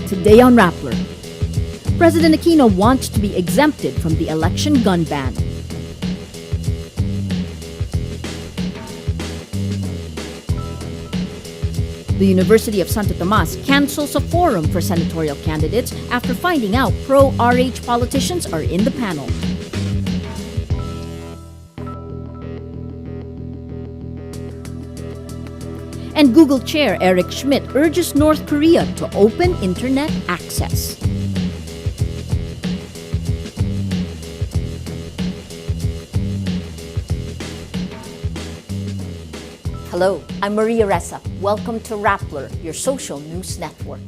Today on Rappler, President Aquino wants to be exempted from the election gun ban. The University of Santo Tomas cancels a forum for senatorial candidates after finding out pro-RH politicians are in the panel. And Google Chair Eric Schmidt urges North Korea to open internet access. Hello, I'm Maria Ressa. Welcome to Rappler, your social news network.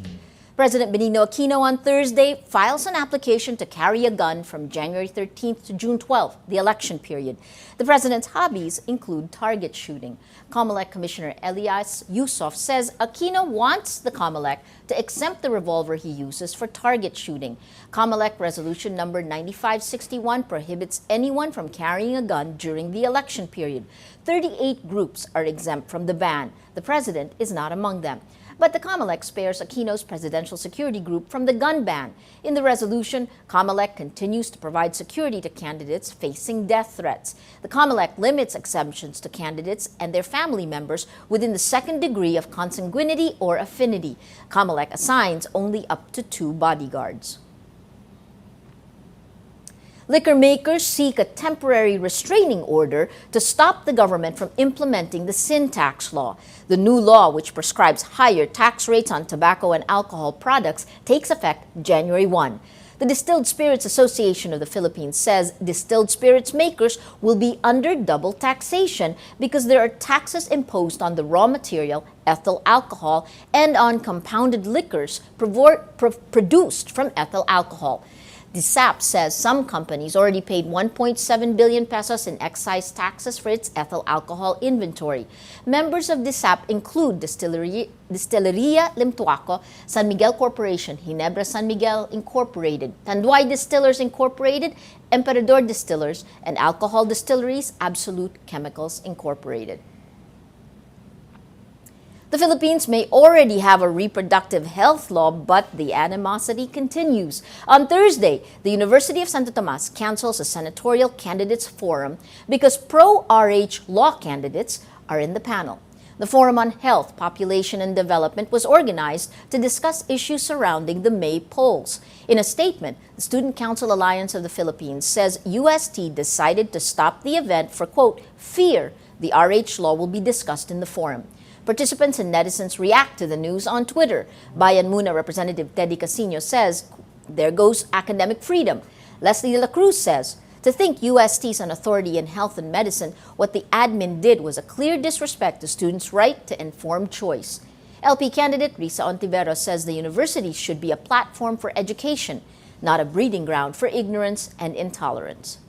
President Benigno Aquino on Thursday files an application to carry a gun from January 13th to June 12th, the election period. The president's hobbies include target shooting. COMELEC Commissioner Elias Yusuf says Aquino wants the COMELEC to exempt the revolver he uses for target shooting. COMELEC Resolution number 9561 prohibits anyone from carrying a gun during the election period. 38 groups are exempt from the ban. The president is not among them. But the COMELEC spares Aquino's presidential security group from the gun ban. In the resolution, COMELEC continues to provide security to candidates facing death threats. The COMELEC limits exemptions to candidates and their family members within the second degree of consanguinity or affinity. COMELEC assigns only up to 2 bodyguards. Liquor makers seek a temporary restraining order to stop the government from implementing the sin tax law. The new law, which prescribes higher tax rates on tobacco and alcohol products, takes effect January 1. The Distilled Spirits Association of the Philippines says distilled spirits makers will be under double taxation because there are taxes imposed on the raw material, ethyl alcohol, and on compounded liquors produced from ethyl alcohol. DSAP says some companies already paid 1.7 billion pesos in excise taxes for its ethyl alcohol inventory. Members of DSAP include Distilleria Limtuaco, San Miguel Corporation, Ginebra San Miguel Incorporated, Tanduay Distillers Incorporated, Emperador Distillers, and alcohol distilleries Absolute Chemicals Incorporated. The Philippines may already have a reproductive health law, but the animosity continues. On Thursday, the University of Santo Tomas cancels a senatorial candidates forum because pro-RH law candidates are in the panel. The Forum on Health, Population and Development was organized to discuss issues surrounding the May polls. In a statement, the Student Council Alliance of the Philippines says UST decided to stop the event for, quote, fear the RH law will be discussed in the forum. Participants and netizens react to the news on Twitter. Bayan Muna Representative Teddy Casino says, there goes academic freedom. Leslie De La Cruz says, to think UST is an authority in health and medicine, what the admin did was a clear disrespect to students' right to informed choice. LP candidate Risa Ontiveros says the university should be a platform for education, not a breeding ground for ignorance and intolerance.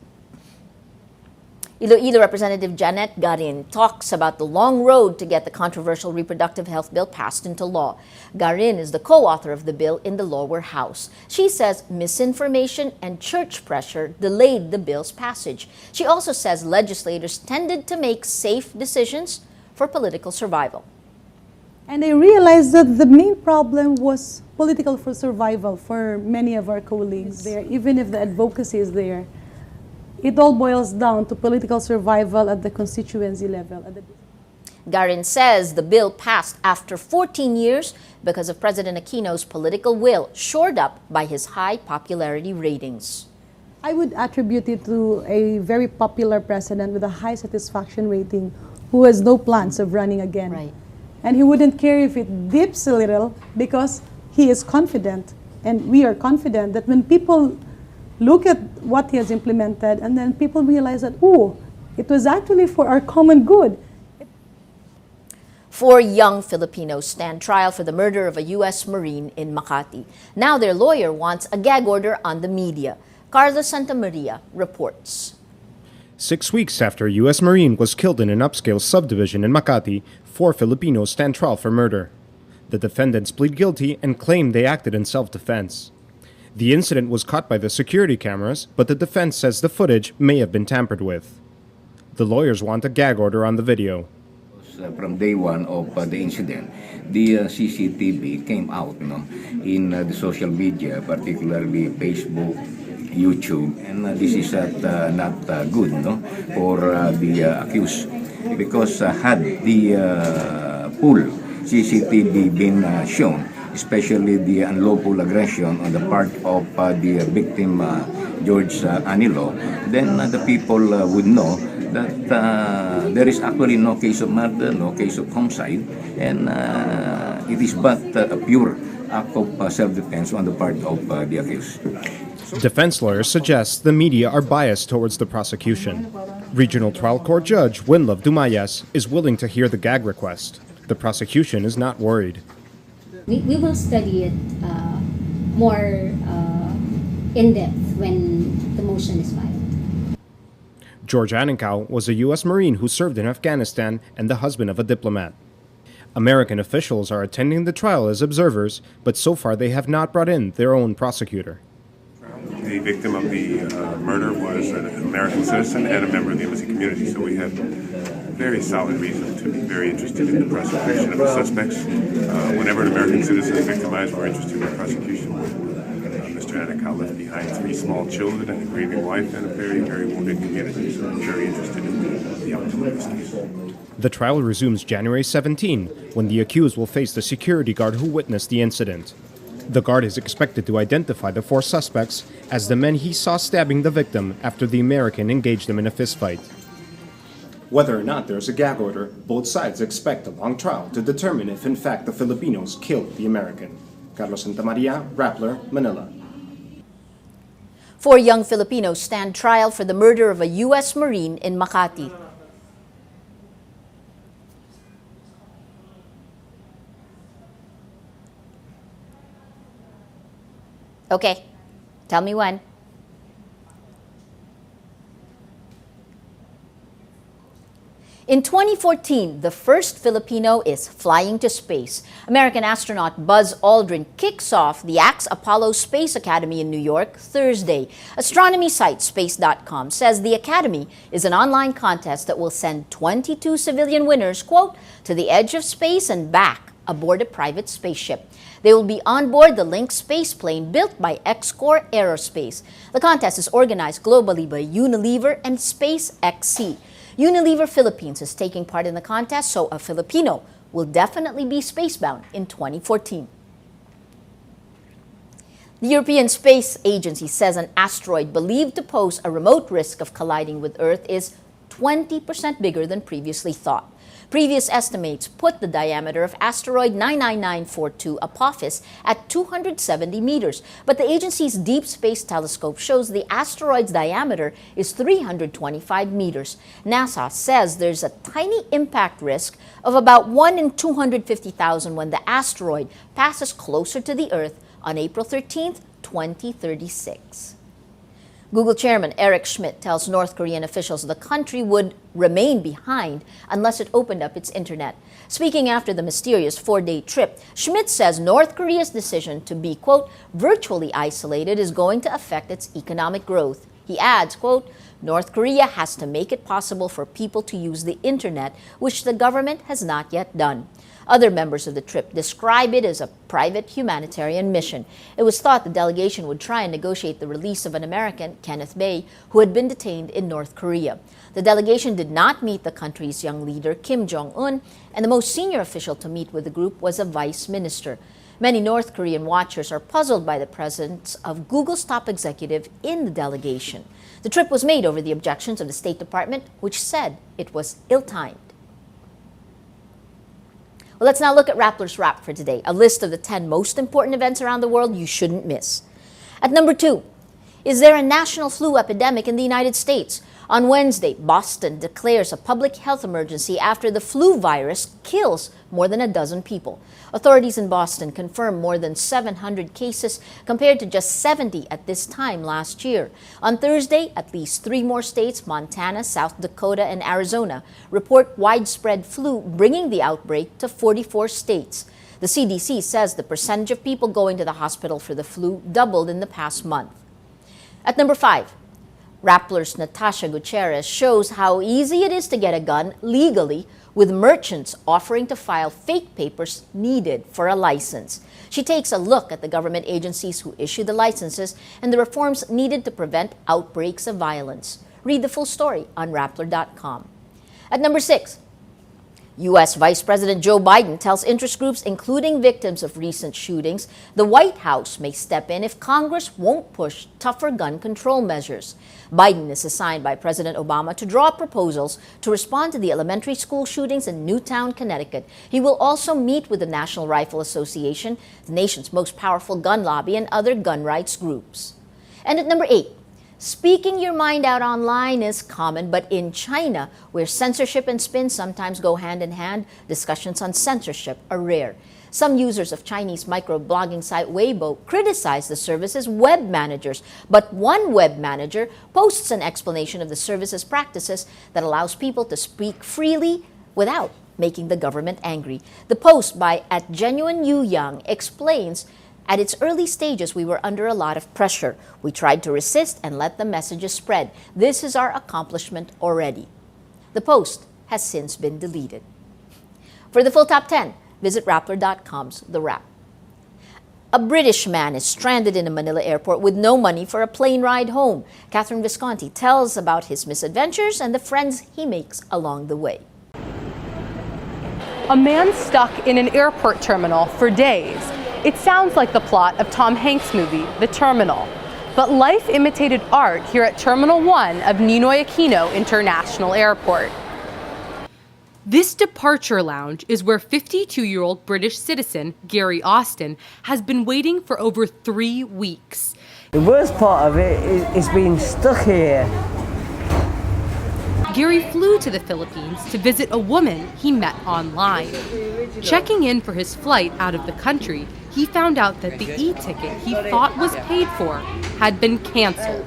Iloilo Representative Janet Garin talks about the long road to get the controversial reproductive health bill passed into law. Garin is the co-author of the bill in the lower house. She says misinformation and church pressure delayed the bill's passage. She also says legislators tended to make safe decisions for political survival. And I realized that the main problem was political survival for many of our colleagues there, even if the advocacy is there. It all boils down to political survival at the constituency level. Garin says the bill passed after 14 years because of President Aquino's political will, shored up by his high popularity ratings. I would attribute it to a very popular president with a high satisfaction rating who has no plans of running again. Right. And he wouldn't care if it dips a little because he is confident. And we are confident that when people look at what he has implemented, and then people realize that, oh, it was actually for our common good. 4 young Filipinos stand trial for the murder of a U.S. Marine in Makati. Now their lawyer wants a gag order on the media. Carlos Santamaria reports. 6 weeks after a U.S. Marine was killed in an upscale subdivision in Makati, 4 Filipinos stand trial for murder. The defendants plead guilty and claim they acted in self-defense. The incident was caught by the security cameras, but the defense says the footage may have been tampered with. The lawyers want a gag order on the video. from day one of the incident, the CCTV came out, in the social media, particularly Facebook, YouTube, and this is not good, for the accused, because had the full CCTV been shown, especially the unlawful aggression on the part of the victim, George Anilo, then the people would know that there is actually no case of murder, no case of homicide, and it is but a pure act of self-defense on the part of the accused. Defense lawyers suggest the media are biased towards the prosecution. Regional Trial Court Judge Winlove Dumayas is willing to hear the gag request. The prosecution is not worried. We will study it more in depth when the motion is filed. George Aninkau was a U.S. Marine who served in Afghanistan and the husband of a diplomat. American officials are attending the trial as observers, but so far they have not brought in their own prosecutor. The victim of the murder was an American citizen and a member of the embassy community, so we have very solid reason to be very interested in the prosecution of the suspects. Whenever an American citizen is victimized, we're interested in the prosecution. Mr. Aninkau left behind 3 small children and a grieving wife and a very, very wounded community, so we're very interested in the outcome of this case. The trial resumes January 17, when the accused will face the security guard who witnessed the incident. The guard is expected to identify the 4 suspects as the men he saw stabbing the victim after the American engaged them in a fistfight. Whether or not there's a gag order, both sides expect a long trial to determine if in fact the Filipinos killed the American. Carlos Santamaria, Rappler, Manila. 4 young Filipinos stand trial for the murder of a U.S. Marine in Makati. Okay, tell me when. In 2014, the first Filipino is flying to space. American astronaut Buzz Aldrin kicks off the AX Apollo Space Academy in New York Thursday. Astronomy site space.com says the academy is an online contest that will send 22 civilian winners, quote, to the edge of space and back aboard a private spaceship. They will be on board the Lynx spaceplane built by X-Core Aerospace. The contest is organized globally by Unilever and SpaceXC. Unilever Philippines is taking part in the contest, so a Filipino will definitely be spacebound in 2014. The European Space Agency says an asteroid believed to pose a remote risk of colliding with Earth is 20% bigger than previously thought. Previous estimates put the diameter of asteroid 99942 Apophis at 270 meters, but the agency's Deep Space Telescope shows the asteroid's diameter is 325 meters. NASA says there's a tiny impact risk of about 1 in 250,000 when the asteroid passes closer to the Earth on April 13, 2036. Google chairman Eric Schmidt tells North Korean officials the country would remain behind unless it opened up its internet. Speaking after the mysterious 4-day trip, Schmidt says North Korea's decision to be, quote, virtually isolated is going to affect its economic growth. He adds, quote, North Korea has to make it possible for people to use the internet, which the government has not yet done. Other members of the trip describe it as a private humanitarian mission. It was thought the delegation would try and negotiate the release of an American, Kenneth Bae, who had been detained in North Korea. The delegation did not meet the country's young leader, Kim Jong-un, and the most senior official to meet with the group was a vice minister. Many North Korean watchers are puzzled by the presence of Google's top executive in the delegation. The trip was made over the objections of the State Department, which said it was ill-timed. Well, let's now look at Rappler's Wrap for today, a list of the 10 most important events around the world you shouldn't miss. At number 2, is there a national flu epidemic in the United States? On Wednesday, Boston declares a public health emergency after the flu virus kills more than a dozen people. Authorities in Boston confirmed more than 700 cases compared to just 70 at this time last year. On Thursday, at least 3 more states, Montana, South Dakota, and Arizona, report widespread flu, bringing the outbreak to 44 states. The CDC says the percentage of people going to the hospital for the flu doubled in the past month. At number 5, Rappler's Natasha Gutierrez shows how easy it is to get a gun legally, with merchants offering to file fake papers needed for a license. She takes a look at the government agencies who issue the licenses and the reforms needed to prevent outbreaks of violence. Read the full story on Rappler.com. At number 6, U.S. Vice President Joe Biden tells interest groups, including victims of recent shootings, the White House may step in if Congress won't push tougher gun control measures. Biden is assigned by President Obama to draw up proposals to respond to the elementary school shootings in Newtown, Connecticut. He will also meet with the National Rifle Association, the nation's most powerful gun lobby, and other gun rights groups. And at number 8, speaking your mind out online is common, but in China, where censorship and spin sometimes go hand in hand, discussions on censorship are rare. Some users of Chinese microblogging site Weibo criticize the service's web managers, but one web manager posts an explanation of the service's practices that allows people to speak freely without making the government angry. The post by @GenuineYuYang explains, at its early stages, we were under a lot of pressure. We tried to resist and let the messages spread. This is our accomplishment already. The post has since been deleted. For the full top 10, visit Rappler.com's The Wrap. A British man is stranded in a Manila airport with no money for a plane ride home. Catherine Visconti tells about his misadventures and the friends he makes along the way. A man stuck in an airport terminal for days. It sounds like the plot of Tom Hanks' movie, The Terminal. But life imitated art here at Terminal 1 of Ninoy Aquino International Airport. This departure lounge is where 52-year-old British citizen Gary Austin has been waiting for over 3 weeks. The worst part of it is being stuck here. Gary flew to the Philippines to visit a woman he met online. Checking in for his flight out of the country, he found out that the e-ticket he thought was paid for had been canceled.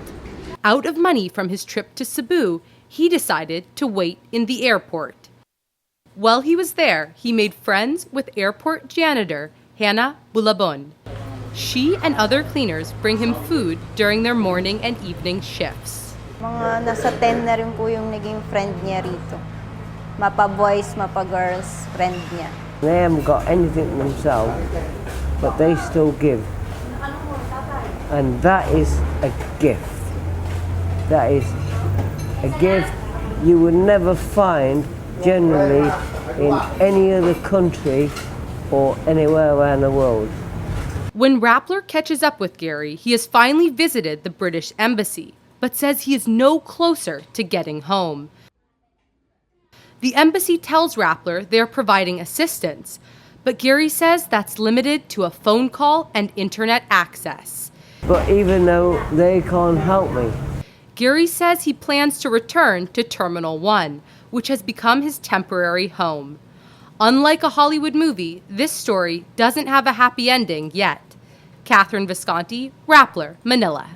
Out of money from his trip to Cebu, he decided to wait in the airport. While he was there, he made friends with airport janitor Hannah Bulabon. She and other cleaners bring him food during their morning and evening shifts. Mga nasa 10 na rin po yung naging friend niya rito. Mapa-boys, mapa-girls, friend niya. They haven't got anything themselves, but they still give. And that is a gift. That is a gift you would never find generally in any other country or anywhere around the world. When Rappler catches up with Gary, he has finally visited the British Embassy, but says he is no closer to getting home. The embassy tells Rappler they're providing assistance, but Gary says that's limited to a phone call and internet access. But even though they can't help me, Gary says he plans to return to Terminal 1, which has become his temporary home. Unlike a Hollywood movie, this story doesn't have a happy ending yet. Catherine Visconti, Rappler, Manila.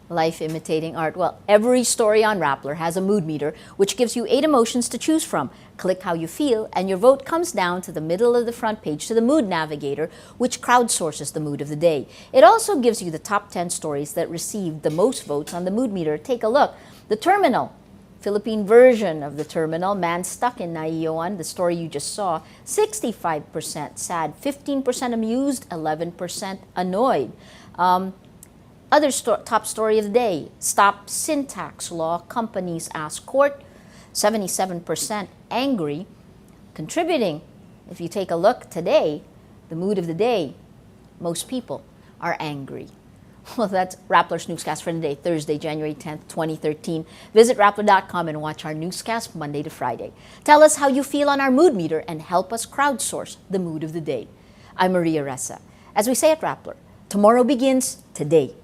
Life imitating art. Well, every story on Rappler has a mood meter, which gives you 8 emotions to choose from. Click how you feel, and your vote comes down to the middle of the front page to the Mood Navigator, which crowdsources the mood of the day. It also gives you the top 10 stories that received the most votes on the mood meter. Take a look. The Terminal. Philippine version of The Terminal, man stuck in Naiyoan, the story you just saw, 65% sad, 15% amused, 11% annoyed. Other top story of the day, stop syntax law, companies ask court, 77% angry. Contributing, if you take a look today, the mood of the day, most people are angry. Well, that's Rappler's Newscast for today, Thursday, January 10th, 2013. Visit Rappler.com and watch our newscast Monday to Friday. Tell us how you feel on our mood meter and help us crowdsource the mood of the day. I'm Maria Ressa. As we say at Rappler, tomorrow begins today.